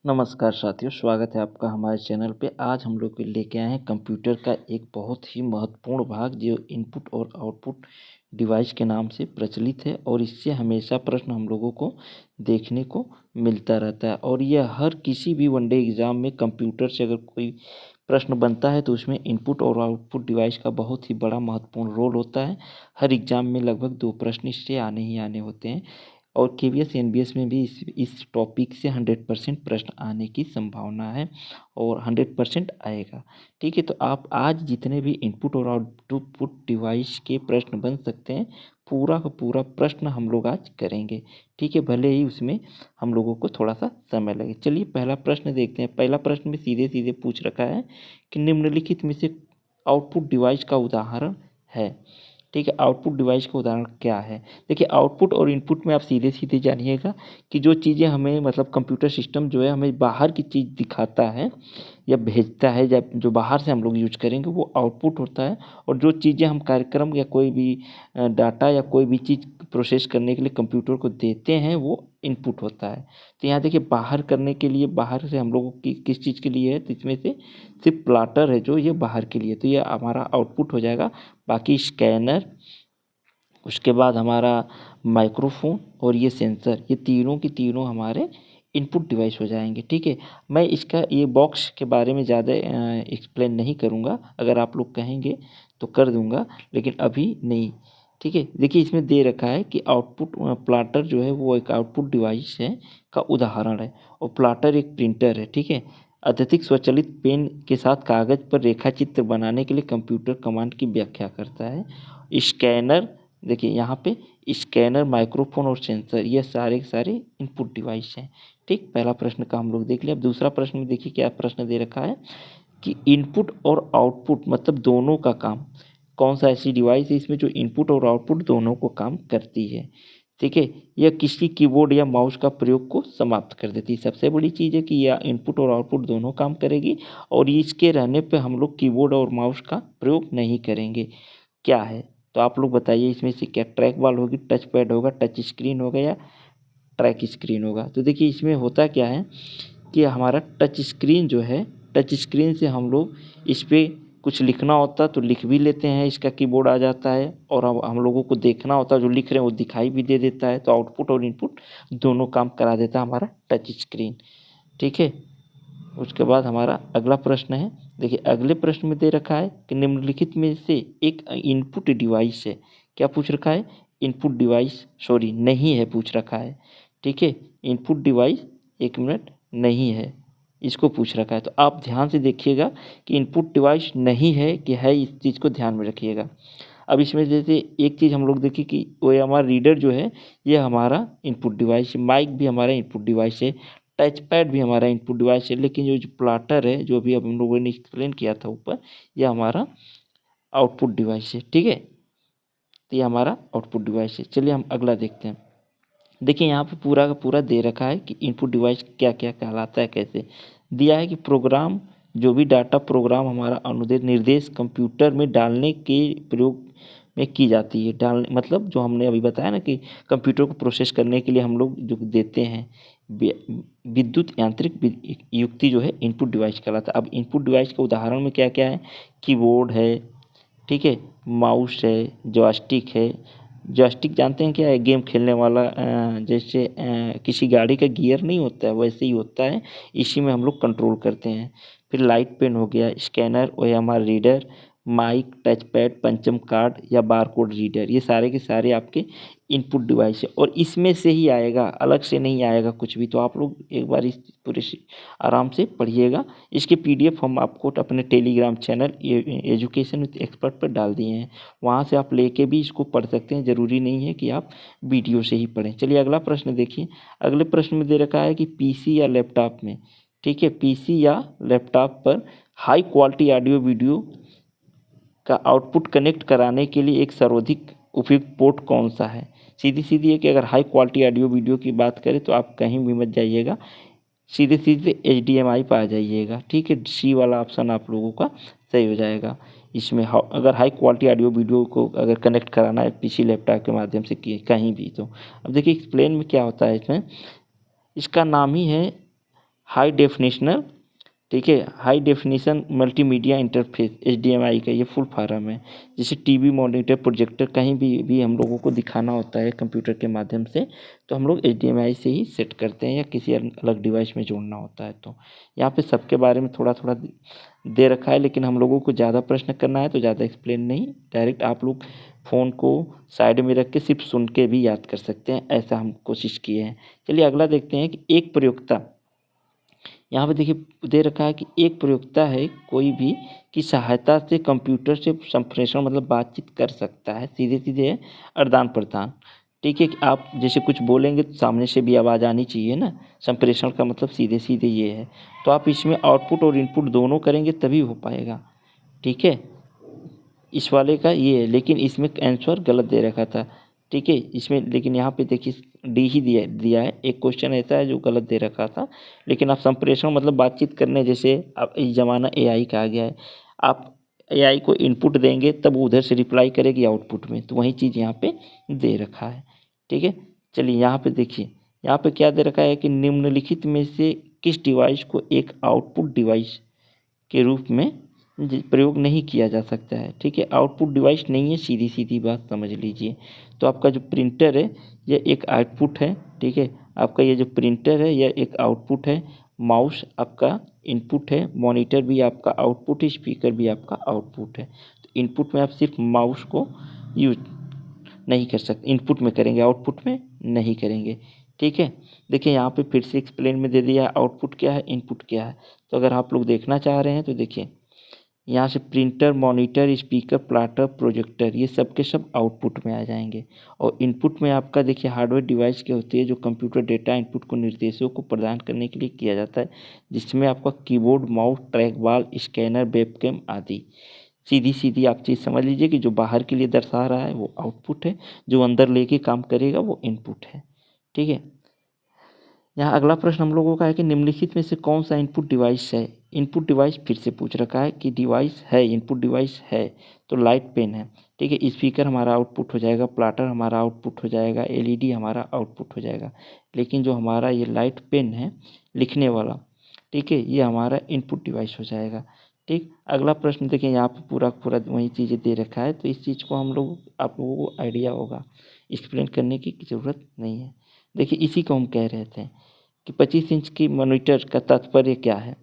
नमस्कार साथियों, स्वागत है आपका हमारे चैनल पे। आज हम लोग लेके आए हैं कंप्यूटर का एक बहुत ही महत्वपूर्ण भाग जो इनपुट और आउटपुट डिवाइस के नाम से प्रचलित है और इससे हमेशा प्रश्न हम लोगों को देखने को मिलता रहता है। और यह हर किसी भी वनडे एग्ज़ाम में कंप्यूटर से अगर कोई प्रश्न बनता है तो उसमें इनपुट और आउटपुट डिवाइस का बहुत ही बड़ा महत्वपूर्ण रोल होता है। हर एग्ज़ाम में लगभग 2 प्रश्न इससे आने ही आने होते हैं और केवीएस एनबीएस में भी इस टॉपिक से 100% प्रश्न आने की संभावना है और 100% आएगा। ठीक है, तो आप आज जितने भी इनपुट और आउटपुट डिवाइस के प्रश्न बन सकते हैं, पूरा का पूरा प्रश्न हम लोग आज करेंगे। ठीक है, भले ही उसमें हम लोगों को थोड़ा सा समय लगे। चलिए पहला प्रश्न देखते हैं। पहला प्रश्न में सीधे सीधे पूछ रखा है कि निम्नलिखित में से आउटपुट डिवाइस का उदाहरण है। ठीक है, आउटपुट डिवाइस का उदाहरण क्या है? देखिए, आउटपुट और इनपुट में आप सीधे सीधे जानिएगा कि जो चीज़ें हमें मतलब कंप्यूटर सिस्टम जो है हमें बाहर की चीज़ दिखाता है या भेजता है, या जो बाहर से हम लोग यूज करेंगे वो आउटपुट होता है। और जो चीज़ें हम कार्यक्रम या कोई भी डाटा या कोई भी चीज़ प्रोसेस करने के लिए कंप्यूटर को देते हैं वो इनपुट होता है। तो यहाँ देखिए, बाहर करने के लिए बाहर से हम लोगों की किस चीज़ के लिए है, तो इसमें से सिर्फ प्लाटर है जो ये बाहर के लिए, तो ये हमारा आउटपुट हो जाएगा। बाकी स्कैनर, उसके बाद हमारा माइक्रोफोन और ये सेंसर, ये तीनों की तीनों हमारे इनपुट डिवाइस हो जाएंगे। ठीक है, मैं इसका ये बॉक्स के बारे में ज़्यादा एक्सप्लेन नहीं करूँगा, अगर आप लोग कहेंगे तो कर दूँगा, लेकिन अभी नहीं। ठीक है, देखिए इसमें दे रखा है कि आउटपुट प्लाटर जो है वो एक आउटपुट डिवाइस है का उदाहरण है और प्लाटर एक प्रिंटर है। ठीक है, अत्यधिक स्वचालित पेन के साथ कागज़ पर रेखा चित्र बनाने के लिए कंप्यूटर कमांड की व्याख्या करता है। स्कैनर, देखिए यहाँ पे स्कैनर, माइक्रोफोन और सेंसर, ये सारे के सारे इनपुट डिवाइस हैं। ठीक, पहला प्रश्न का हम लोग देख लिया। अब दूसरा प्रश्न में देखिए क्या प्रश्न दे रखा है कि इनपुट और आउटपुट मतलब दोनों का काम, कौन सा ऐसी डिवाइस है इसमें जो इनपुट और आउटपुट दोनों को काम करती है। ठीक है, यह किसी कीबोर्ड या माउस का प्रयोग को समाप्त कर देती है। सबसे बड़ी चीज़ है कि यह इनपुट और आउटपुट दोनों काम करेगी और इसके रहने पे हम लोग कीबोर्ड और माउस का प्रयोग नहीं करेंगे। क्या है? तो आप लोग बताइए इसमें से क्या ट्रैक बॉल होगी, टच पैड होगा, टच स्क्रीन होगा या ट्रैक स्क्रीन होगा? तो देखिए इसमें होता क्या है कि हमारा टच स्क्रीन जो है, टच स्क्रीन से हम लोग इस पर कुछ लिखना होता है तो लिख भी लेते हैं, इसका कीबोर्ड आ जाता है, और हम लोगों को देखना होता है जो लिख रहे हैं वो दिखाई भी दे देता है। तो आउटपुट और इनपुट दोनों काम करा देता है हमारा टच स्क्रीन। ठीक है, उसके बाद हमारा अगला प्रश्न है। देखिए अगले प्रश्न में दे रखा है कि निम्नलिखित में से एक इनपुट डिवाइस है। क्या पूछ रखा है? इनपुट डिवाइस, सॉरी नहीं है पूछ रखा है। ठीक है, इनपुट डिवाइस, एक मिनट, नहीं है, इसको पूछ रखा है। तो आप ध्यान से देखिएगा कि इनपुट डिवाइस नहीं है कि है, इस चीज़ को ध्यान में रखिएगा। अब इसमें जैसे एक चीज़ हम लोग देखिए कि वो हमारा रीडर जो है ये हमारा इनपुट डिवाइस है, माइक भी हमारा इनपुट डिवाइस है, टच पैड भी हमारा इनपुट डिवाइस है, लेकिन जो प्लाटर है जो अभी अब हम लोगों ने एक्सप्लेन किया था ऊपर, ये हमारा आउटपुट डिवाइस है। ठीक है, तो ये हमारा आउटपुट डिवाइस है। चलिए हम अगला देखते हैं। देखिए यहाँ पे पूरा का पूरा दे रखा है कि इनपुट डिवाइस क्या क्या कहलाता है, कैसे दिया है कि प्रोग्राम, जो भी डाटा प्रोग्राम हमारा अनुदेश निर्देश कंप्यूटर में डालने के प्रयोग में की जाती है। डालने मतलब जो हमने अभी बताया ना कि कंप्यूटर को प्रोसेस करने के लिए हम लोग जो देते हैं विद्युत यांत्रिक युक्ति जो है इनपुट डिवाइस कहलाता है। अब इनपुट डिवाइस के उदाहरण में क्या क्या है? कीबोर्ड है, ठीक है, माउस है, जॉयस्टिक है। जॉयस्टिक जानते हैं क्या है? गेम खेलने वाला, जैसे किसी गाड़ी का गियर नहीं होता है वैसे ही होता है, इसी में हम लोग कंट्रोल करते हैं। फिर लाइट पेन हो गया, स्कैनर और हमारा रीडर, माइक, टच पैड, पंचम कार्ड या बारकोड रीडर, ये सारे के सारे आपके इनपुट डिवाइस है और इसमें से ही आएगा, अलग से नहीं आएगा कुछ भी। तो आप लोग एक बार इस पूरे आराम से पढ़िएगा। इसके पीडीएफ हम आपको अपने Telegram channel education with expert पर डाल दिए हैं, वहाँ से आप लेके भी इसको पढ़ सकते हैं, ज़रूरी नहीं है कि आप वीडियो से ही पढ़ें। चलिए अगला प्रश्न देखिए। अगले प्रश्न में दे रखा है कि पीसी या लैपटॉप में, ठीक है, पीसी या लैपटॉप पर हाई क्वालिटी ऑडियो वीडियो का आउटपुट कनेक्ट कराने के लिए एक सर्वाधिक उपयुक्त पोर्ट कौन सा है? सीधी सीधी है कि अगर हाई क्वालिटी ऑडियो वीडियो की बात करें तो आप कहीं भी मत जाइएगा, सीधे सीधे HDMI पर आ जाइएगा। ठीक है, सी वाला ऑप्शन आप लोगों का सही हो जाएगा। इसमें अगर हाई क्वालिटी ऑडियो वीडियो को अगर कनेक्ट कराना है पीसी लैपटॉप के माध्यम से कहीं भी, तो अब देखिए एक्सप्लेन में क्या होता है। इसमें इसका नाम ही है हाई डेफिनेशनल, ठीक है, high definition multimedia interface HDMI का ये फुल फॉर्म है। जैसे टीवी, मॉनिटर, प्रोजेक्टर कहीं भी हम लोगों को दिखाना होता है कंप्यूटर के माध्यम से, तो हम लोग HDMI से ही सेट करते हैं या किसी अलग डिवाइस में जोड़ना होता है। तो यहाँ पे सबके बारे में थोड़ा थोड़ा दे रखा है, लेकिन हम लोगों को ज़्यादा प्रश्न करना है तो ज़्यादा एक्सप्लेन नहीं, डायरेक्ट आप लोग फ़ोन को साइड में रख के सिर्फ सुन के भी याद कर सकते हैं, ऐसा हम कोशिश किए हैं। चलिए अगला देखते हैं कि एक प्रयोक्ता, यहाँ पे देखिए दे रखा है कि एक प्रयोक्ता है कोई भी की सहायता से कंप्यूटर से संप्रेषण मतलब बातचीत कर सकता है, सीधे सीधे है, आदान प्रदान। ठीक है कि आप जैसे कुछ बोलेंगे तो सामने से भी आवाज़ आनी चाहिए ना, संप्रेषण का मतलब सीधे सीधे ये है। तो आप इसमें आउटपुट और इनपुट दोनों करेंगे तभी हो पाएगा। ठीक है, इस वाले का ये है, लेकिन इसमें आंसर गलत दे रखा था। ठीक है, इसमें लेकिन यहाँ पे देखिए डी ही दिया है। एक क्वेश्चन ऐसा है जो गलत दे रखा था, लेकिन आप संप्रेषण मतलब बातचीत करने, जैसे अब इस ज़माना AI का आ गया है, आप AI को इनपुट देंगे तब वो उधर से रिप्लाई करेगी आउटपुट में, तो वही चीज़ यहाँ पे दे रखा है। ठीक है, चलिए यहाँ पे देखिए, यहाँ पे क्या दे रखा है कि निम्नलिखित में से किस डिवाइस को एक आउटपुट डिवाइस के रूप में प्रयोग नहीं किया जा सकता है। ठीक है, आउटपुट डिवाइस नहीं है, सीधी सीधी बात समझ लीजिए। तो आपका जो प्रिंटर है यह एक आउटपुट है। ठीक है, आपका ये जो प्रिंटर है यह एक आउटपुट है, माउस आपका इनपुट है, मॉनिटर भी आपका आउटपुट है, स्पीकर भी आपका आउटपुट है। तो इनपुट में आप सिर्फ माउस को यूज नहीं कर सकते, इनपुट में करेंगे, आउटपुट में नहीं करेंगे। ठीक है, देखिए यहाँ पे फिर से एक्सप्लेन में दे दिया है आउटपुट क्या है, इनपुट क्या है। तो अगर आप लोग देखना चाह रहे हैं तो देखिए यहाँ से printer, monitor, speaker, plotter, projector ये सब के सब आउटपुट में आ जाएंगे। और इनपुट में आपका देखिए हार्डवेयर डिवाइस क्या होती है जो कंप्यूटर डेटा इनपुट को निर्देशों को प्रदान करने के लिए किया जाता है, जिसमें आपका keyboard, mouse, track ball, scanner, webcam आदि। सीधी सीधी आप चीज़ समझ लीजिए कि जो बाहर के लिए दर्शा रहा है वो आउटपुट है, जो अंदर लेके काम करेगा वो इनपुट है। ठीक है, यहाँ अगला प्रश्न हम लोगों का है कि निम्नलिखित में से कौन सा इनपुट डिवाइस है। इनपुट डिवाइस फिर से पूछ रखा है कि डिवाइस है, इनपुट डिवाइस है तो लाइट पेन है। ठीक है, स्पीकर हमारा आउटपुट हो जाएगा, प्लॉटर हमारा आउटपुट हो जाएगा, LED हमारा आउटपुट हो जाएगा। लेकिन जो हमारा ये लाइट पेन है लिखने वाला, ठीक है, ये हमारा इनपुट डिवाइस हो जाएगा। ठीक, अगला प्रश्न देखिए, यहाँ पे पूरा पूरा वही चीज़ें दे रखा है, तो इस चीज़ को हम लोग आप लोगों को आइडिया होगा, एक्सप्लेन करने की ज़रूरत नहीं है। देखिए इसी को हम कह रहे थे कि 25 इंच की मॉनिटर का तात्पर्य क्या है।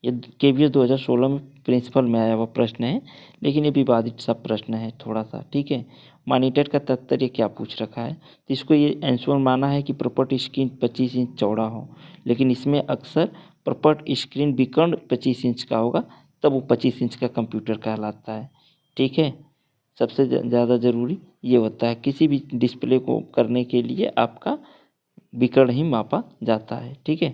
ये KVS 2016 में प्रिंसिपल में आया हुआ प्रश्न है, लेकिन ये विवादित सा प्रश्न है थोड़ा सा। ठीक है, मॉनिटर का तात्पर्य क्या पूछ रखा है, तो इसको ये आंसर माना है कि प्रॉपर्ट स्क्रीन 25 इंच चौड़ा हो, लेकिन इसमें अक्सर प्रॉपर्ट स्क्रीन विकर्ण 25 इंच का होगा, तब वो 25 इंच का कंप्यूटर कहलाता है। ठीक है, सबसे ज़्यादा ज़रूरी ये होता है, किसी भी डिस्प्ले को करने के लिए आपका विकर्ण ही मापा जाता है। ठीक है,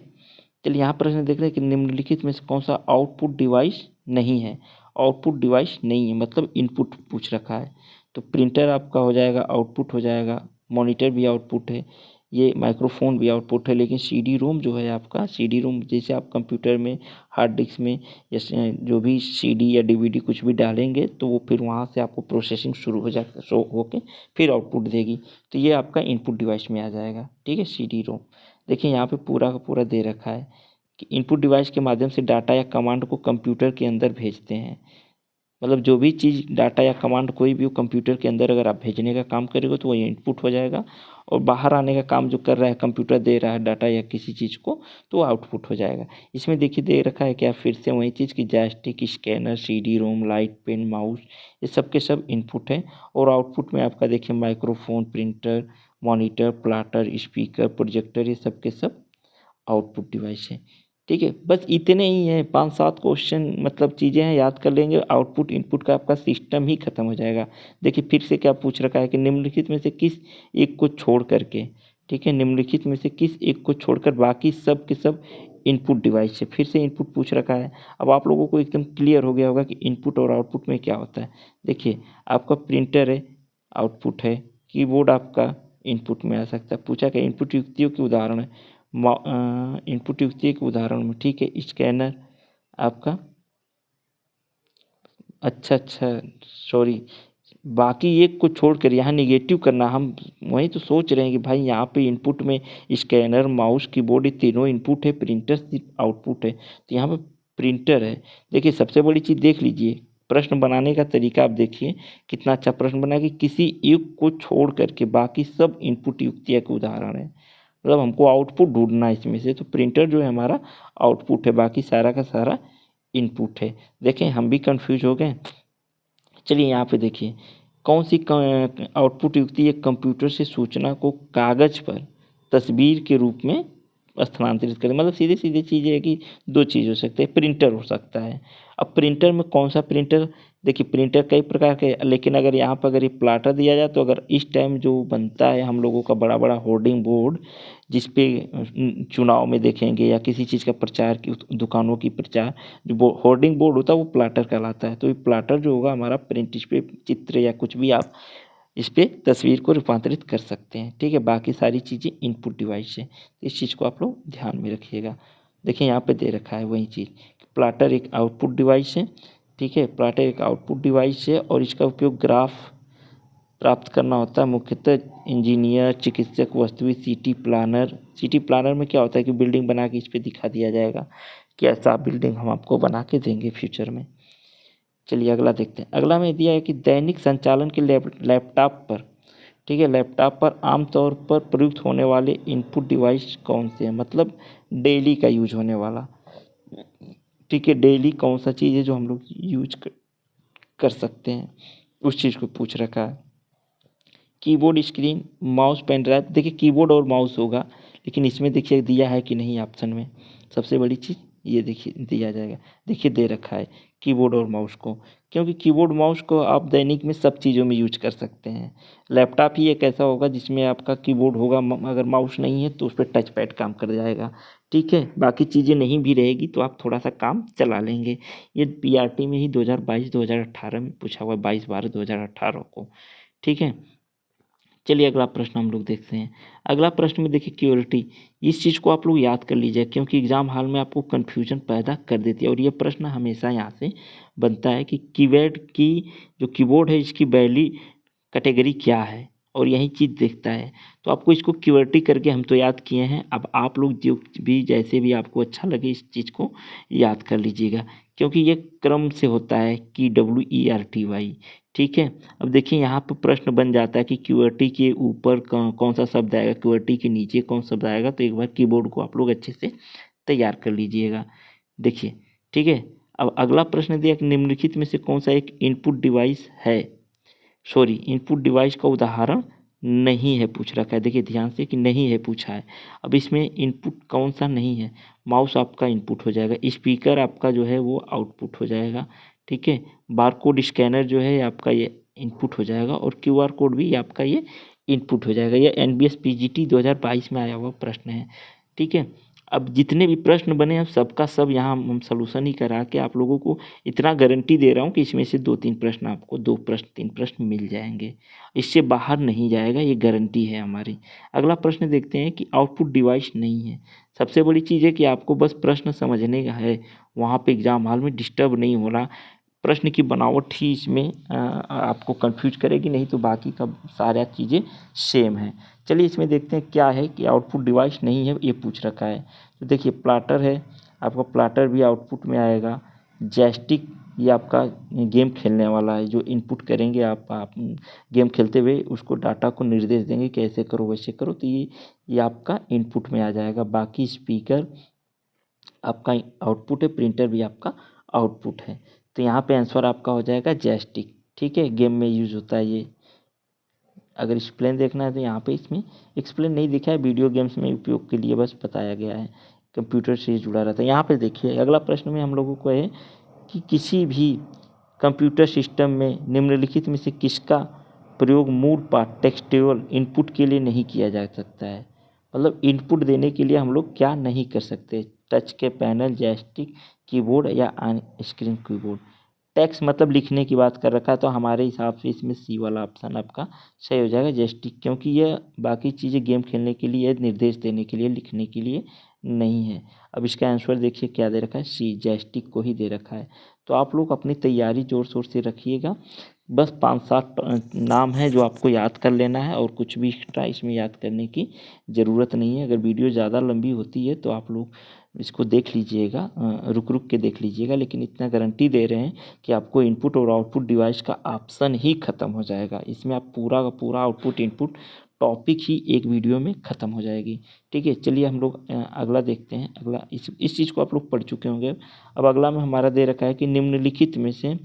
चलिए यहाँ प्रश्न देख रहे हैं कि निम्नलिखित में से कौन सा आउटपुट डिवाइस नहीं है। आउटपुट डिवाइस नहीं है मतलब इनपुट पूछ रखा है, तो प्रिंटर आपका हो जाएगा, आउटपुट हो जाएगा, मॉनिटर भी आउटपुट है, ये माइक्रोफोन भी आउटपुट है। लेकिन CD-ROM जो है आपका, CD-ROM जैसे आप कंप्यूटर में हार्ड डिस्क में जैसे जो भी CD या DVD कुछ भी डालेंगे तो वो फिर वहाँ से आपको प्रोसेसिंग शुरू हो जाएगा, शो होके फिर आउटपुट देगी, तो ये आपका इनपुट डिवाइस में आ जाएगा। ठीक है, CD-ROM देखिए यहाँ पे पूरा का पूरा दे रखा है कि इनपुट डिवाइस के माध्यम से डाटा या कमांड को कंप्यूटर के अंदर भेजते हैं। मतलब जो भी चीज़ डाटा या कमांड कोई भी हो कंप्यूटर के अंदर अगर आप भेजने का काम करेंगे तो वही इनपुट हो जाएगा, और बाहर आने का काम जो कर रहा है कंप्यूटर दे रहा है डाटा या किसी चीज़ को, तो वो आउटपुट हो जाएगा। इसमें देखिए दे रखा है क्या, फिर से वही चीज़ की joystick, scanner, CD-ROM, light pen, mouse ये सब के सब इनपुट है। और आउटपुट में आपका देखिए microphone, printer, monitor, plotter, speaker, projector ये सब के सब आउटपुट डिवाइस है। ठीक है, बस इतने ही हैं, 5-7 क्वेश्चन मतलब चीज़ें हैं, याद कर लेंगे, आउटपुट इनपुट का आपका सिस्टम ही खत्म हो जाएगा। देखिए फिर से क्या पूछ रखा है कि निम्नलिखित में से किस एक को छोड़ करके, ठीक है, निम्नलिखित में से किस एक को छोड़कर बाकी सब के सब इनपुट डिवाइस है। फिर से इनपुट पूछ रखा है। अब आप लोगों को एकदम क्लियर हो गया होगा कि इनपुट और आउटपुट में क्या होता है। देखिए आपका प्रिंटर है, आउटपुट है, कीबोर्ड आपका इनपुट में आ सकता है। पूछा क्या, इनपुट युक्तियों के उदाहरण है, इनपुट युक्ति के उदाहरण में, ठीक है, स्कैनर आपका, अच्छा सॉरी, बाकी एक को छोड़कर यहाँ निगेटिव करना, हम वही तो सोच रहे हैं कि भाई यहाँ पे इनपुट में स्कैनर, माउस, कीबोर्ड, ये तीनों इनपुट है, प्रिंटर सिर्फ आउटपुट है, तो यहाँ पे प्रिंटर है। देखिए सबसे बड़ी चीज़ देख लीजिए, प्रश्न बनाने का तरीका आप देखिए कितना अच्छा प्रश्न बना कि किसी एक को छोड़ करके बाकी सब इनपुट युक्तियाँ के उदाहरण है। मतलब हमको आउटपुट ढूंढना है इसमें से, तो प्रिंटर जो है हमारा आउटपुट है, बाकी सारा का सारा इनपुट है। देखें हम भी कंफ्यूज हो गए। चलिए यहाँ पे देखिए कौन सी आउटपुट युक्ति एक कंप्यूटर से सूचना को कागज पर तस्वीर के रूप में स्थानांतरित करें। मतलब सीधे सीधे चीज़ है कि दो चीज़ हो सकते हैं, प्रिंटर हो सकता है। अब प्रिंटर में कौन सा प्रिंटर, देखिए प्रिंटर कई प्रकार के, लेकिन अगर यहाँ पर अगर ये प्लाटर दिया जाए तो अगर इस टाइम जो बनता है हम लोगों का बड़ा बड़ा होर्डिंग बोर्ड, जिसपे चुनाव में देखेंगे या किसी चीज़ का प्रचार की दुकानों की प्रचार, जो होर्डिंग बोर्ड होता है वो प्लाटर कहलाता है। तो ये प्लाटर जो होगा हमारा प्रिंट, इस पे चित्र या कुछ भी आप इस पे तस्वीर को रूपांतरित कर सकते हैं। ठीक है, बाकी सारी चीज़ें इनपुट डिवाइस है, इस चीज़ को आप लोग ध्यान में रखिएगा। देखिए यहाँ पे दे रखा है वही चीज़, प्लाटर एक आउटपुट डिवाइस है। ठीक है, प्लाटर एक आउटपुट डिवाइस है और इसका उपयोग ग्राफ प्राप्त करना होता है मुख्यतः इंजीनियर, चिकित्सक, वास्तविक सिटी प्लानर। सिटी प्लानर में क्या होता है कि बिल्डिंग बना के इस पर दिखा दिया जाएगा कि ऐसा बिल्डिंग हम आपको बना के देंगे फ्यूचर में। चलिए अगला देखते हैं। अगला में दिया है कि दैनिक संचालन के लैपटॉप पर, ठीक है, लैपटॉप पर आमतौर पर प्रयुक्त होने वाले इनपुट डिवाइस कौन से हैं। मतलब डेली का यूज होने वाला, ठीक है, डेली कौन सा चीज़ है जो हम लोग यूज कर सकते हैं, उस चीज़ को पूछ रखा है। Keyboard, screen, mouse, pen drive. देखिए कीबोर्ड और माउस होगा, लेकिन इसमें देखिए दिया है कि नहीं ऑप्शन में। सबसे बड़ी चीज़ ये देखिए दिया जाएगा, देखिए दे रखा है कीबोर्ड और माउस को, क्योंकि कीबोर्ड माउस को आप दैनिक में सब चीज़ों में यूज कर सकते हैं। लैपटॉप ही एक ऐसा होगा जिसमें आपका कीबोर्ड होगा, अगर माउस नहीं है तो उस पर टच पैड काम कर जाएगा। ठीक है, बाकी चीज़ें नहीं भी रहेगी तो आप थोड़ा सा काम चला लेंगे। ये पीआरटी में ही 2022-2018 में पूछा हुआ है, 22/12/2018 को। ठीक है, चलिए अगला प्रश्न हम लोग देखते हैं। अगला प्रश्न में देखिए क्यूरिटी, इस चीज़ को आप लोग याद कर लीजिए क्योंकि एग्जाम हॉल में आपको कन्फ्यूजन पैदा कर देती है। और ये प्रश्न हमेशा यहाँ से बनता है कि कीबोर्ड की, जो कीबोर्ड है इसकी वैली कैटेगरी क्या है, और यही चीज़ देखता है। तो आपको इसको क्यूरिटी करके हम तो याद किए हैं, अब आप लोग जो भी जैसे भी आपको अच्छा लगे इस चीज़ को याद कर लीजिएगा, क्योंकि ये क्रम से होता है कि WERTY। ठीक है, अब देखिए यहाँ पर प्रश्न बन जाता है कि क्यूआरटी के ऊपर कौन सा शब्द आएगा, क्यूआरटी के नीचे कौन शब्द आएगा। तो एक बार कीबोर्ड को आप लोग अच्छे से तैयार कर लीजिएगा। देखिए ठीक है, अब अगला प्रश्न दिया कि निम्नलिखित में से कौन सा एक इनपुट डिवाइस है, सॉरी इनपुट डिवाइस का उदाहरण नहीं है पूछ रखा है। देखिए ध्यान से कि नहीं है पूछा है। अब इसमें इनपुट कौन सा नहीं है, माउस आपका इनपुट हो जाएगा, स्पीकर आपका जो है वो आउटपुट हो जाएगा। ठीक है, बारकोड स्कैनर जो है आपका ये इनपुट हो जाएगा, और क्यूआर कोड भी आपका ये इनपुट हो जाएगा। ये NBS PGT 2022 में आया हुआ प्रश्न है। ठीक है, अब जितने भी प्रश्न बने हैं सबका सब यहाँ हम सलूशन ही करा के आप लोगों को इतना गारंटी दे रहा हूँ कि इसमें से 2-3 प्रश्न आपको, 2 प्रश्न 3 प्रश्न मिल जाएंगे, इससे बाहर नहीं जाएगा, ये गारंटी है हमारी। अगला प्रश्न देखते हैं कि आउटपुट डिवाइस नहीं है। सबसे बड़ी चीज़ है कि आपको बस प्रश्न समझने का है, वहाँ पे एग्जाम हॉल में डिस्टर्ब नहीं होना। प्रश्न की बनावट ही इसमें आपको कंफ्यूज करेगी, नहीं तो बाकी का सारा चीज़ें सेम है। चलिए इसमें देखते हैं क्या है कि आउटपुट डिवाइस नहीं है, ये पूछ रखा है। तो देखिए प्लाटर है, आपका प्लाटर भी आउटपुट में आएगा। जॉयस्टिक, ये आपका गेम खेलने वाला है, जो इनपुट करेंगे आप गेम खेलते हुए उसको डाटा को निर्देश देंगे कि ऐसे करो वैसे करो, तो ये आपका इनपुट में आ जाएगा। बाकी स्पीकर आपका आउटपुट है, प्रिंटर भी आपका आउटपुट है। तो यहाँ पे आंसर आपका हो जाएगा जॉयस्टिक। ठीक है, गेम में यूज़ होता है ये। अगर एक्सप्लेन देखना है तो यहाँ पे इसमें एक्सप्लेन नहीं दिखा है, वीडियो गेम्स में उपयोग के लिए बस बताया गया है, कंप्यूटर से जुड़ा रहता है। यहाँ पे देखिए अगला प्रश्न में हम लोगों को है कि किसी भी कंप्यूटर सिस्टम में निम्नलिखित में से किसका प्रयोग मूल पाठ टेक्सचुअल इनपुट के लिए नहीं किया जा सकता है। मतलब इनपुट देने के लिए हम लोग क्या नहीं कर सकते, टच के पैनल, जॉयस्टिक, कीबोर्ड या ऑन स्क्रीन कीबोर्ड। टेक्स्ट मतलब लिखने की बात कर रखा है, तो हमारे हिसाब से इसमें सी वाला ऑप्शन आपका सही हो जाएगा, जॉयस्टिक, क्योंकि यह बाकी चीज़ें गेम खेलने के लिए, निर्देश देने के लिए, लिखने के लिए नहीं है। अब इसका आंसर देखिए क्या दे रखा है, सी, जॉयस्टिक को ही दे रखा है। तो आप लोग अपनी तैयारी ज़ोर शोर से रखिएगा, बस 5-7 नाम है जो आपको याद कर लेना है और कुछ भी एक्स्ट्रा इसमें याद करने की ज़रूरत नहीं है। अगर वीडियो ज़्यादा लंबी होती है तो आप लोग इसको देख लीजिएगा, रुक रुक के देख लीजिएगा, लेकिन इतना गारंटी दे रहे हैं कि आपको इनपुट और आउटपुट डिवाइस का ऑप्शन ही ख़त्म हो जाएगा। इसमें आप पूरा का पूरा आउटपुट इनपुट टॉपिक ही एक वीडियो में ख़त्म हो जाएगी। ठीक है, चलिए हम लोग अगला देखते हैं। अगला इस चीज़ को आप लोग पढ़ चुके होंगे। अब अगला में हमारा दे रखा है कि निम्नलिखित में से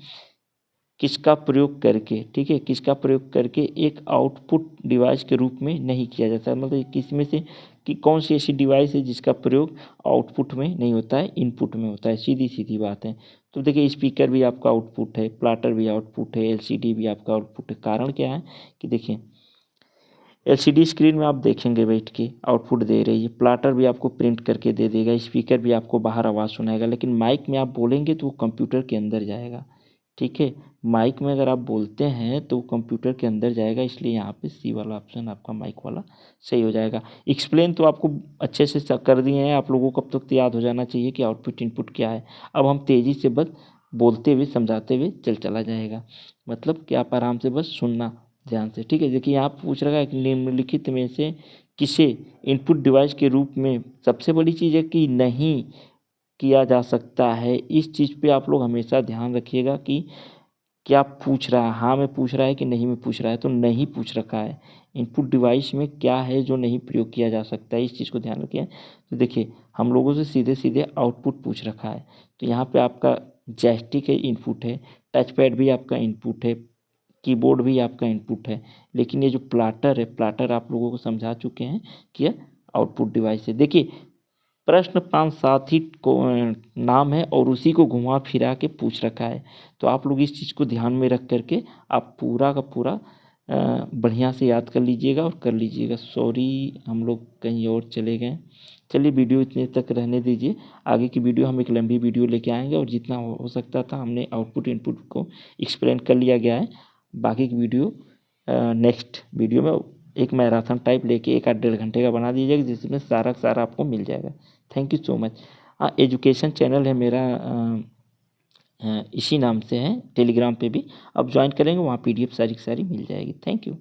किसका प्रयोग करके, ठीक है, किसका प्रयोग करके एक आउटपुट डिवाइस के रूप में नहीं किया जाता, मतलब किस में से कि कौन सी ऐसी डिवाइस है जिसका प्रयोग आउटपुट में नहीं होता है, इनपुट में होता है। सीधी सीधी बात है। तो देखिए, स्पीकर भी आपका आउटपुट है, प्लाटर भी आउटपुट है, एलसीडी भी आपका आउटपुट है। कारण क्या है कि देखिए, एलसीडी स्क्रीन में आप देखेंगे बैठ के आउटपुट दे रही है, प्लाटर भी आपको प्रिंट करके दे देगा, स्पीकर भी आपको बाहर आवाज़ सुनाएगा, लेकिन माइक में आप बोलेंगे तो वो कंप्यूटर के अंदर जाएगा। ठीक है, माइक में अगर आप बोलते हैं तो कंप्यूटर के अंदर जाएगा, इसलिए यहाँ पे सी वाला ऑप्शन आपका माइक वाला सही हो जाएगा। एक्सप्लेन तो आपको अच्छे से कर दिए हैं, आप लोगों को अब तक तो याद हो जाना चाहिए कि आउटपुट इनपुट क्या है। अब हम तेज़ी से बस बोलते हुए समझाते हुए चला जाएगा, मतलब कि आप आराम से बस सुनना ध्यान से। ठीक है, देखिए यहाँ पूछ रखा है कि निम्नलिखित में से किसे इनपुट डिवाइस के रूप में, सबसे बड़ी चीज़ है कि नहीं किया जा सकता है। इस चीज़ पे आप लोग हमेशा ध्यान रखिएगा कि क्या पूछ रहा है, हाँ में पूछ रहा है कि नहीं में पूछ रहा है। तो नहीं पूछ रखा है, इनपुट डिवाइस में क्या है जो नहीं प्रयोग किया जा सकता है, इस चीज़ को ध्यान रखिए। तो देखिए, हम लोगों से सीधे सीधे आउटपुट पूछ रखा है, तो यहाँ पे आपका जॉयस्टिक है, इनपुट है, टच पैड भी आपका इनपुट है, कीबोर्ड भी आपका इनपुट है। लेकिन ये जो प्लाटर है, प्लाटर आप लोगों को समझा चुके हैं कि यह आउटपुट डिवाइस है। देखिए, प्रश्न 5-7 ही को नाम है और उसी को घुमा फिरा के पूछ रखा है। तो आप लोग इस चीज़ को ध्यान में रख करके आप पूरा का पूरा बढ़िया से याद कर लीजिएगा और कर लीजिएगा। सॉरी, हम लोग कहीं और चले गए। चलिए, वीडियो इतने तक रहने दीजिए। आगे की वीडियो हम एक लंबी वीडियो लेके आएंगे और जितना हो सकता था हमने आउटपुट इनपुट को एक्सप्लेन कर लिया गया है। बाकी की वीडियो नेक्स्ट वीडियो में एक मैराथन टाइप लेके 1-1.5 घंटे का बना दीजिएगा, जिसमें सारा सारा आपको मिल जाएगा। Thank you so much. हाँ, एजुकेशन चैनल है मेरा, इसी नाम से है, टेलीग्राम पे भी आप ज्वाइन करेंगे, वहाँ पीडीएफ सारी की सारी मिल जाएगी। Thank you.